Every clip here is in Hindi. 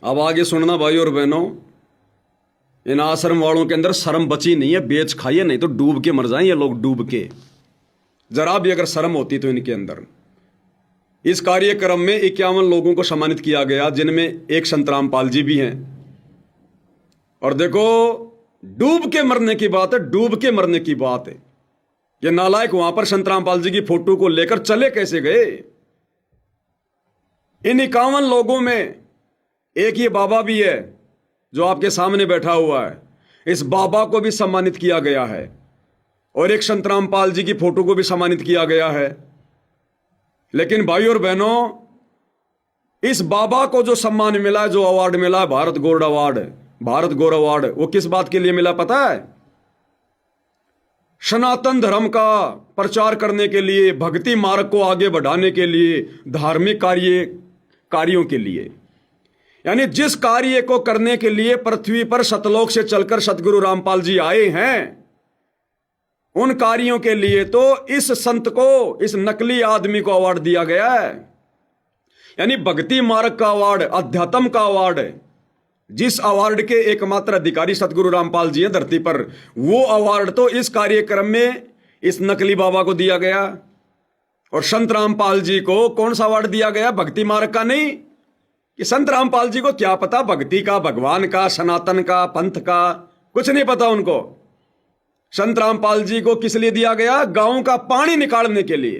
अब आगे सुनना भाई और बहनों, इन आश्रम वालों के अंदर शर्म बची नहीं है। बेच खाइए, नहीं तो डूब के मर जाएं ये लोग, डूब के। जरा भी अगर शर्म होती तो इनके अंदर। इस कार्यक्रम में 51 लोगों को सम्मानित किया गया, जिनमें एक संत रामपाल जी भी हैं। और देखो, डूब के मरने की बात है, डूब के मरने की बात है। ये नालायक वहां पर संत रामपाल जी की फोटो को लेकर चले कैसे गए? इन 51 लोगों में एक ये बाबा भी है जो आपके सामने बैठा हुआ है। इस बाबा को भी सम्मानित किया गया है और एक संत रामपाल जी की फोटो को भी सम्मानित किया गया है। लेकिन भाई और बहनों, इस बाबा को जो सम्मान मिला है, जो अवार्ड मिला है, भारत गौरव अवार्ड, भारत गौरव अवार्ड, वो किस बात के लिए मिला पता है? सनातन धर्म का प्रचार करने के लिए, भक्ति मार्ग को आगे बढ़ाने के लिए, धार्मिक कार्यों के लिए। यानी जिस कार्य को करने के लिए पृथ्वी पर सतलोक से चलकर सतगुरु रामपाल जी आए हैं, उन कार्यों के लिए तो इस संत को, इस नकली आदमी को अवार्ड दिया गया है। यानी भक्ति मार्ग का अवार्ड, अध्यात्म का अवार्ड, जिस अवार्ड के एकमात्र अधिकारी सतगुरु रामपाल जी हैं धरती पर, वो अवार्ड तो इस कार्यक्रम में इस नकली बाबा को दिया गया। और संत रामपाल जी को कौन सा अवार्ड दिया गया? भक्ति मार्ग का नहीं। कि संत रामपाल जी को क्या पता भक्ति का, भगवान का, सनातन का, पंथ का, कुछ नहीं पता उनको। संत रामपाल जी को किस लिए दिया गया? गांव का पानी निकालने के लिए,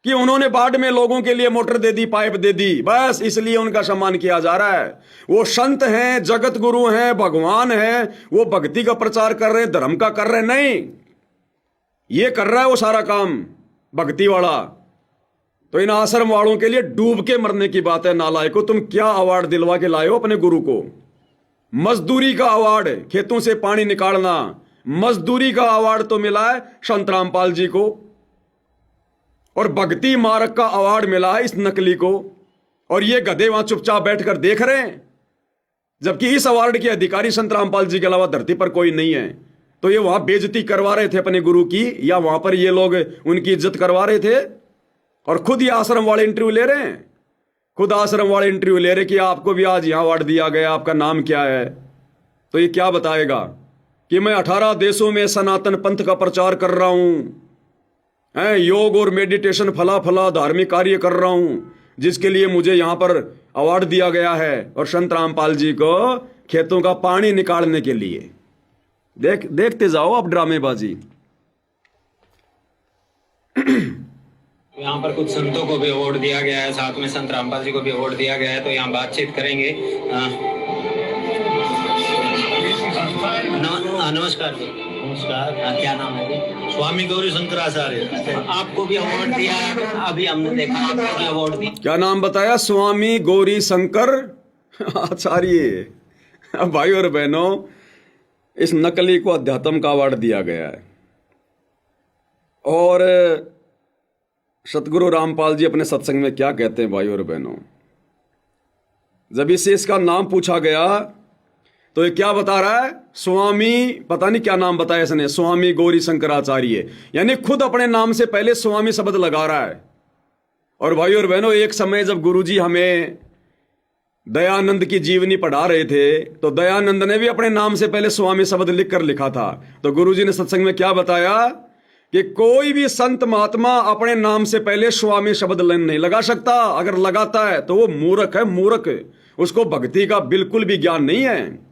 कि उन्होंने बाढ़ में लोगों के लिए मोटर दे दी, पाइप दे दी, बस इसलिए उनका सम्मान किया जा रहा है। वो संत हैं, जगत गुरु हैं, भगवान हैं, वो भक्ति का प्रचार कर रहे हैं, धर्म का कर रहे हैं? नहीं, ये कर रहा है वो सारा काम भक्ति वाला। तो इन आश्रम वालों के लिए डूब के मरने की बात है। नालायको, तुम क्या अवार्ड दिलवा के लाए हो अपने गुरु को? मजदूरी का अवार्ड, खेतों से पानी निकालना, मजदूरी का अवार्ड तो मिला है संत रामपाल जी को, और भक्ति मार्ग का अवार्ड मिला है इस नकली को। और ये गधे वहां चुपचाप बैठकर देख रहे हैं, जबकि इस अवार्ड के अधिकारी संत रामपाल जी के अलावा धरती पर कोई नहीं है। तो ये वहां बेइज्जती करवा रहे थे अपने गुरु की, या वहां पर ये लोग उनकी इज्जत करवा रहे थे? और खुद ये आश्रम वाले इंटरव्यू ले रहे हैं, खुद आश्रम वाले इंटरव्यू ले रहे कि आपको भी आज यहां अवार्ड दिया गया, आपका नाम क्या है? तो ये क्या बताएगा कि मैं 18 देशों में सनातन पंथ का प्रचार कर रहा हूं, योग और मेडिटेशन, फला फला धार्मिक कार्य कर रहा हूं, जिसके लिए मुझे यहां पर अवार्ड दिया गया है। और संत रामपाल जी को खेतों का पानी निकालने के लिए। देखते जाओ आप ड्रामेबाजी। यहाँ पर कुछ संतों को भी अवार्ड दिया गया है, साथ में संत रामपाल जी को भी अवार्ड दिया गया है। तो यहाँ बातचीत करेंगे। नमस्कार जी। नमस्कार। क्या नाम है जी? स्वामी गौरी शंकराचार्य। आपको भी अवार्ड दिया, अभी हमने देखा आपको भी अवार्ड दिया। क्या नाम बताया? स्वामी गौरी शंकर आचार्य। भाई और बहनों, इस नकली को अध्यात्म का अवार्ड दिया गया है। और सतगुरु रामपाल जी अपने सत्संग में क्या कहते हैं भाई और बहनों? जब इसे इसका नाम पूछा गया तो ये क्या बता रहा है? स्वामी, पता नहीं क्या नाम बताया इसने, स्वामी गौरी शंकराचार्य। यानी खुद अपने नाम से पहले स्वामी शब्द लगा रहा है। और भाई और बहनों, एक समय जब गुरुजी हमें दयानंद की जीवनी पढ़ा रहे थे, तो दयानंद ने भी अपने नाम से पहले स्वामी शब्द लिखकर लिखा था। तो गुरुजी ने सत्संग में क्या बताया कि कोई भी संत महात्मा अपने नाम से पहले स्वामी शब्द नहीं लगा सकता। अगर लगाता है तो वो मूर्ख है, मूर्ख। उसको भक्ति का बिल्कुल भी ज्ञान नहीं है।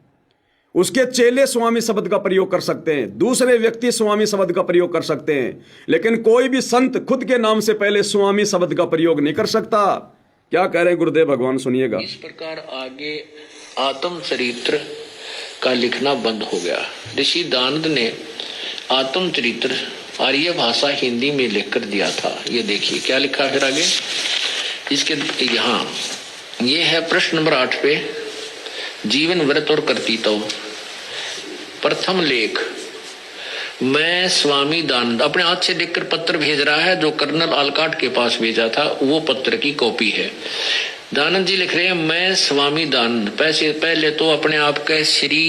उसके चेले स्वामी शब्द का प्रयोग कर सकते हैं, दूसरे व्यक्ति स्वामी शब्द का प्रयोग कर सकते हैं, लेकिन कोई भी संत खुद के नाम से पहले स्वामी शब्द का प्रयोग नहीं कर सकता। क्या कह रहे हैं गुरुदेव भगवान, सुनिएगा। इस प्रकार आगे आत्म चरित्र का लिखना बंद हो गया। ऋषि दानंद ने आत्म चरित्र आर्य भाषा हिंदी में लिखकर दिया था। ये देखिए क्या लिखा फिर आगे इसके यहाँ। ये है प्रश्न नंबर 8 पे, जीवन व्रत और कर्तव्य। प्रथम लेख, मैं स्वामी दानंद अपने हाथ से लिखकर पत्र भेज रहा है, जो कर्नल आलकाट के पास भेजा था वो पत्र की कॉपी है। दानंद जी लिख रहे हैं, मैं स्वामी दानंद। पहले तो अपने आप का श्री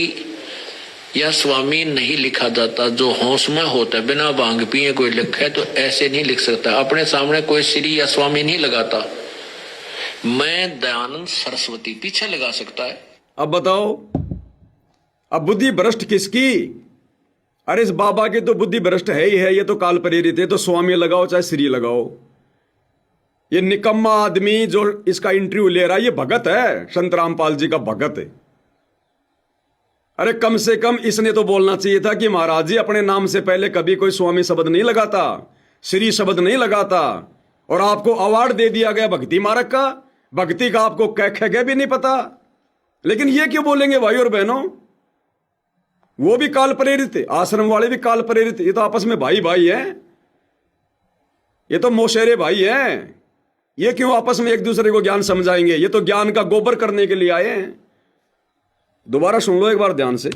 या स्वामी नहीं लिखा जाता, जो होश में होता है। बिना भांग पिए कोई लिखे तो ऐसे नहीं लिख सकता। अपने सामने कोई श्री या स्वामी नहीं लगाता। मैं दयानंद सरस्वती पीछे लगा सकता है। अब बताओ, अब बुद्धि भ्रष्ट किसकी? अरे इस बाबा की तो बुद्धि भ्रष्ट है ही है, ये तो काल प्रेरित है। तो स्वामी लगाओ चाहे श्री लगाओ, ये निकम्मा आदमी जो इसका इंटरव्यू ले रहा है ये भगत है, संत रामपाल जी का भगत है। अरे कम से कम इसने तो बोलना चाहिए था कि महाराज जी अपने नाम से पहले कभी कोई स्वामी शब्द नहीं लगाता, श्री शब्द नहीं लगाता, और आपको अवार्ड दे दिया गया भक्ति मार्ग का। भक्ति का आपको कह भी नहीं पता, लेकिन ये क्यों बोलेंगे भाई और बहनों? वो भी काल प्रेरित है, आश्रम वाले भी काल प्रेरित, ये तो आपस में भाई भाई है, ये तो मोशेरे भाई हैं। ये क्यों आपस में एक दूसरे को ज्ञान समझाएंगे? ये तो ज्ञान का गोबर करने के लिए आए हैं। दोबारा सुन लो एक बार ध्यान से।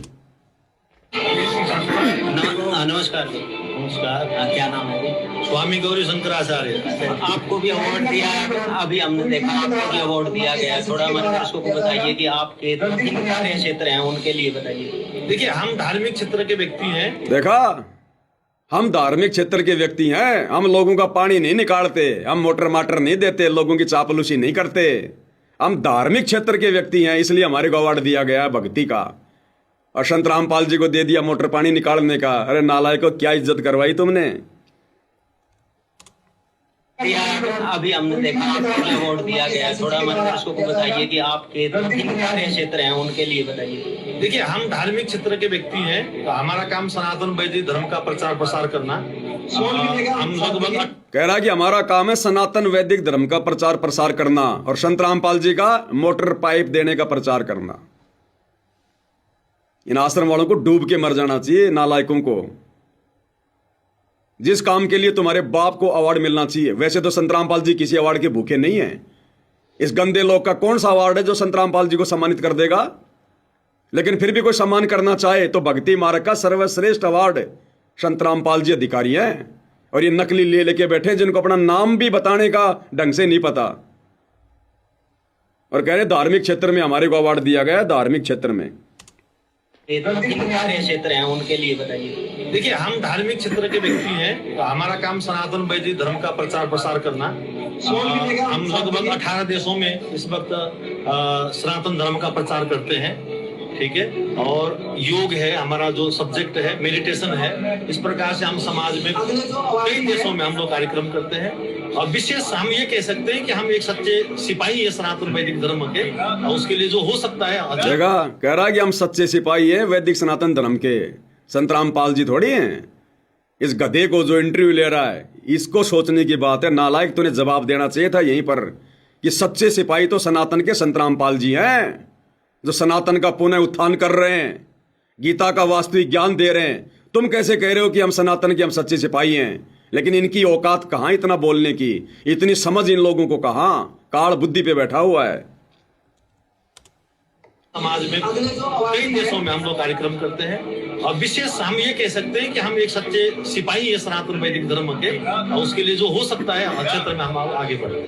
नमस्कार जी। नमस्कार। क्या नाम है जी? स्वामी गौरी शंकराचार्य। आपको भी अवार्ड दिया है, अभी हमने देखा आपको भी अवार्ड दिया गया है। थोड़ा दर्शकों को बताइए कि आपके कार्य क्षेत्र हैं उनके लिए बताइए। देखिए, हम धार्मिक क्षेत्र के व्यक्ति हैं। देखा, हम धार्मिक क्षेत्र के व्यक्ति हैं। हम लोगों का पानी नहीं निकालते, हम मोटर माटर नहीं देते, लोगों की चापलूसी नहीं करते। हम धार्मिक क्षेत्र के व्यक्ति हैं, इसलिए हमारे को अवार्ड दिया गया है भक्ति का। और संत रामपाल जी को दे दिया मोटर पानी निकालने का। अरे नालायकों, क्या इज्जत करवाई तुमने? अभी हमने देखा आपको भी अवार्ड दिया गया है। थोड़ा दर्शकों को बताइए कि आपके कार्य क्षेत्र हैं उनके लिए बताइए। देखिए, हम धार्मिक क्षेत्र के व्यक्ति हैं, तो हमारा काम सनातन वैदिक धर्म का प्रचार प्रसार करना। हम लगभग कह रहा कि हमारा काम है सनातन वैदिक धर्म का प्रचार प्रसार करना और संत रामपाल जी का मोटर पाइप देने का प्रचार करना। इन आश्रम वालों को डूब के मर जाना चाहिए, नालायकों को। जिस काम के लिए तुम्हारे बाप को अवार्ड मिलना चाहिए। वैसे तो संत रामपाल जी किसी अवार्ड के भूखे नहीं है। इस गंदे लोग का कौन सा अवार्ड है जो संत रामपाल जी को सम्मानित कर देगा? लेकिन फिर भी कोई सम्मान करना चाहे तो भक्ति मार्ग का सर्वश्रेष्ठ अवार्ड संत रामपाल जी अधिकारी हैं। और ये नकली ले लेके बैठे जिनको अपना नाम भी बताने का ढंग से नहीं पता, और कह रहे धार्मिक क्षेत्र में हमारे को अवार्ड दिया गया। धार्मिक क्षेत्र में कार्य क्षेत्र हैं उनके लिए बताइए। देखिए, हम धार्मिक क्षेत्र के व्यक्ति हैं, तो हमारा काम सनातन वैदिक धर्म का प्रचार प्रसार करना। हम लगभग 18 देशों में इस वक्त सनातन धर्म का प्रचार करते हैं। ठीक है, और योग है हमारा जो सब्जेक्ट है, मेडिटेशन है। इस प्रकार से हम समाज में कई देशों में हम लोग कार्यक्रम करते हैं। और विशेष हम ये कह सकते हैं कि हम एक सच्चे सिपाही है सनातन वैदिक धर्म के, और उसके लिए जो हो सकता है। जगह कह रहा है कि हम सच्चे सिपाही हैं वैदिक सनातन धर्म के। संत रामपाल जी थोड़ी हैं। इस गधे को जो इंटरव्यू ले रहा है, इसको सोचने की बात है। नालायक, तूने जवाब देना चाहिए था यहीं पर कि सच्चे सिपाही तो सनातन के संत रामपाल जी हैं, जो सनातन का पुनः उत्थान कर रहे हैं, गीता का वास्तविक ज्ञान दे रहे हैं। तुम कैसे कह रहे हो कि हम सनातन के, हम सच्चे सिपाही हैं? लेकिन इनकी औकात कहां इतना बोलने की, इतनी समझ इन लोगों को कहां? काल बुद्धि पे बैठा हुआ है। समाज में कई देशों में हम लोग कार्यक्रम करते हैं। और विशेष हम ये कह सकते हैं कि हम एक सच्चे सिपाही है सनातन वैदिक धर्म के, और उसके लिए जो हो सकता है क्षेत्र में हम आगे बढ़े।